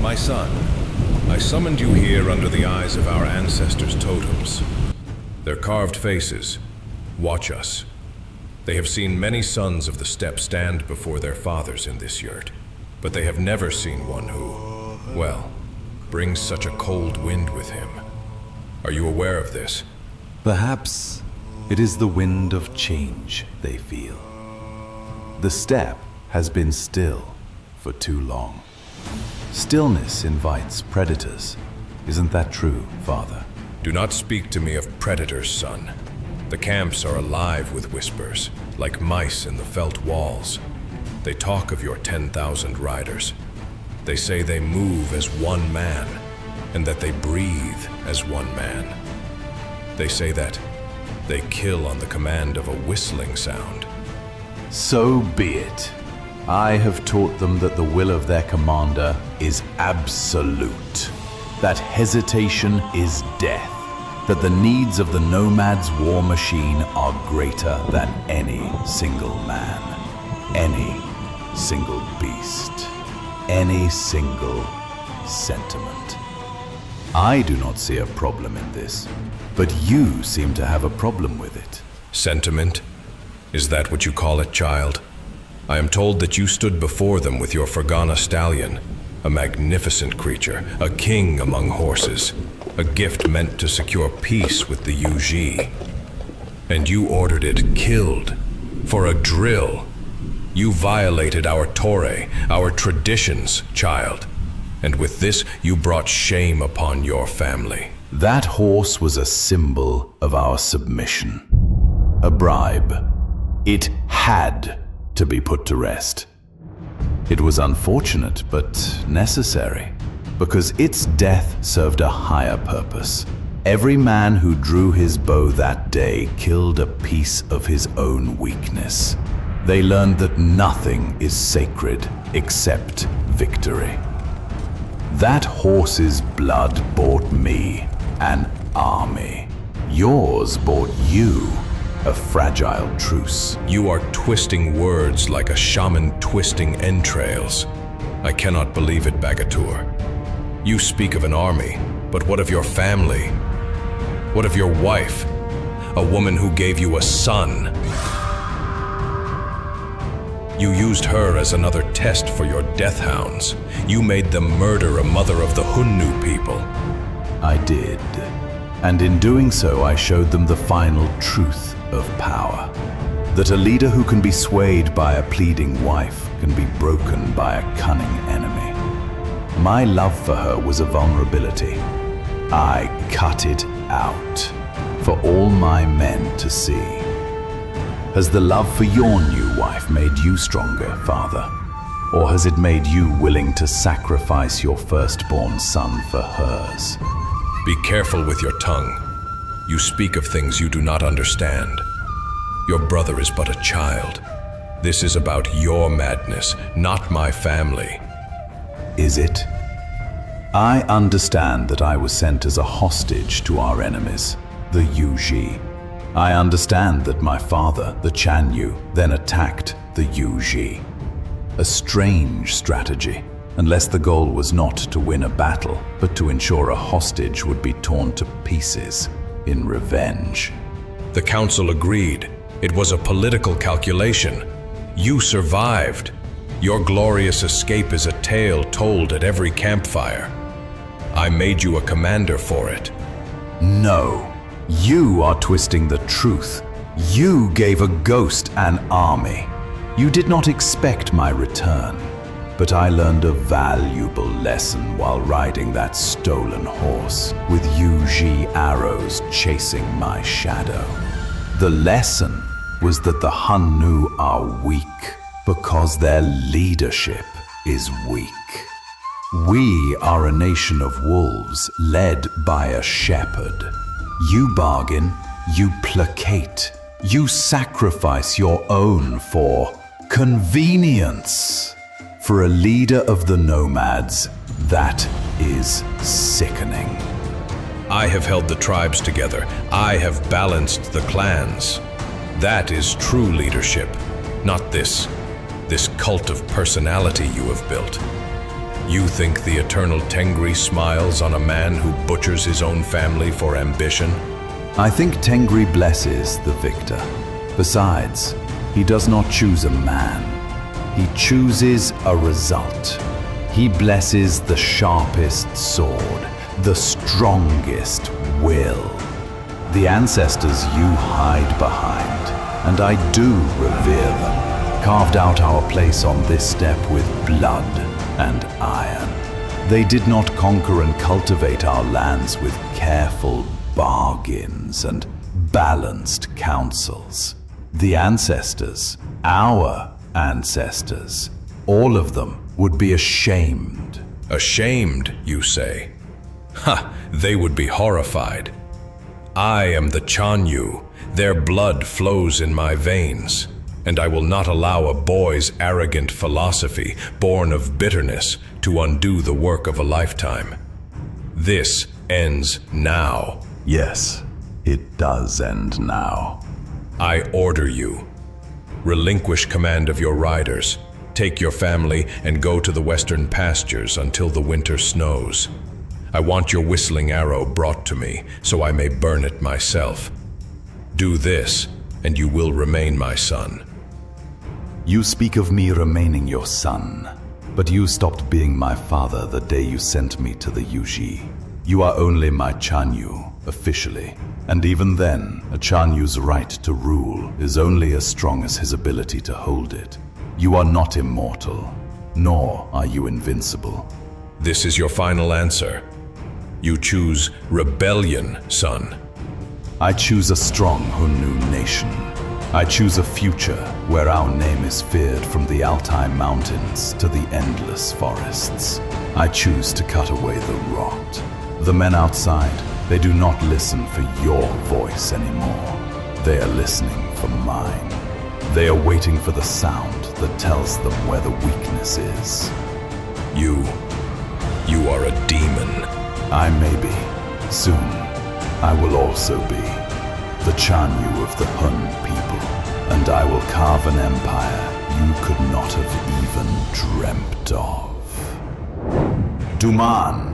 My son, I summoned you here under the eyes of our ancestors' totems. Their carved faces watch us. They have seen many sons of the steppe stand before their fathers in this yurt, but they have never seen one who, well, brings such a cold wind with him. Are you aware of this? Perhaps it is the wind of change they feel. The steppe has been still for too long. Stillness invites predators. Isn't that true, Father? Do not speak to me of predators, son. The camps are alive with whispers, like mice in the felt walls. They talk of your 10,000 riders. They say they move as one man, and that they breathe as one man. They say that they kill on the command of a whistling sound. So be it. I have taught them that the will of their commander is absolute, that hesitation is death, that the needs of the nomad's war machine are greater than any single man, any single beast, any single sentiment. I do not see a problem in this, but you seem to have a problem with it. Sentiment? Is that what you call it, child? I am told that you stood before them with your Fergana stallion, a magnificent creature, a king among horses, a gift meant to secure peace with the UG. And you ordered it killed for a drill. You violated our Torah, our traditions, child. And with this, you brought shame upon your family. That horse was a symbol of our submission, a bribe. It had to be put to rest. It was unfortunate, but necessary, because its death served a higher purpose. Every man who drew his bow that day killed a piece of his own weakness. They learned that nothing is sacred except victory. That horse's blood bought me an army. Yours bought you a fragile truce. You are twisting words like a shaman twisting entrails. I cannot believe it, Bagatur. You speak of an army, but what of your family? What of your wife? A woman who gave you a son. You used her as another test for your death hounds. You made them murder a mother of the Xiongnu people. I did. And in doing so, I showed them the final truth of power. That a leader who can be swayed by a pleading wife can be broken by a cunning enemy. My love for her was a vulnerability. I cut it out for all my men to see. Has the love for your new wife made you stronger, Father? Or has it made you willing to sacrifice your firstborn son for hers? Be careful with your tongue. You speak of things you do not understand. Your brother is but a child. This is about your madness, not my family. Is it? I understand that I was sent as a hostage to our enemies, the UG. I understand that my father, the Chanyu, then attacked the UG. A strange strategy, unless the goal was not to win a battle, but to ensure a hostage would be torn to pieces in revenge. The council agreed. It was a political calculation. You survived. Your glorious escape is a tale told at every campfire. I made you a commander for it. No, you are twisting the truth. You gave a ghost an army. You did not expect my return, but I learned a valuable lesson while riding that stolen horse, with UG arrows chasing my shadow. The lesson was that the Xiongnu are weak because their leadership is weak. We are a nation of wolves led by a shepherd. You bargain, you placate, you sacrifice your own for convenience. For a leader of the nomads, that is sickening. I have held the tribes together. I have balanced the clans. That is true leadership, not this cult of personality you have built. You think the eternal Tengri smiles on a man who butchers his own family for ambition? I think Tengri blesses the victor. Besides, he does not choose a man. He chooses a result. He blesses the sharpest sword, the strongest will. The ancestors you hide behind, and I do revere them, carved out our place on this steppe with blood and iron. They did not conquer and cultivate our lands with careful bargains and balanced counsels. The ancestors, our ancestors, all of them would be ashamed. Ashamed, you say? Ha! They would be horrified. I am the Chanyu. Their blood flows in my veins, and I will not allow a boy's arrogant philosophy, born of bitterness, to undo the work of a lifetime. This ends now. Yes, it does end now. I order you. Relinquish command of your riders. Take your family and go to the western pastures until the winter snows. I want your whistling arrow brought to me, so I may burn it myself. Do this, and you will remain my son. You speak of me remaining your son, but you stopped being my father the day you sent me to the Yuji. You are only my Chanyu, officially, and even then, a Chanyu's right to rule is only as strong as his ability to hold it. You are not immortal, nor are you invincible. This is your final answer. You choose rebellion, son. I choose a strong Xiongnu nation. I choose a future where our name is feared from the Altai mountains to the endless forests. I choose to cut away the rot. The men outside, they do not listen for your voice anymore. They are listening for mine. They are waiting for the sound that tells them where the weakness is. You are a demon. I may be. Soon, I will also be the Chanyu of the Hun people, and I will carve an empire you could not have even dreamt of. Touman.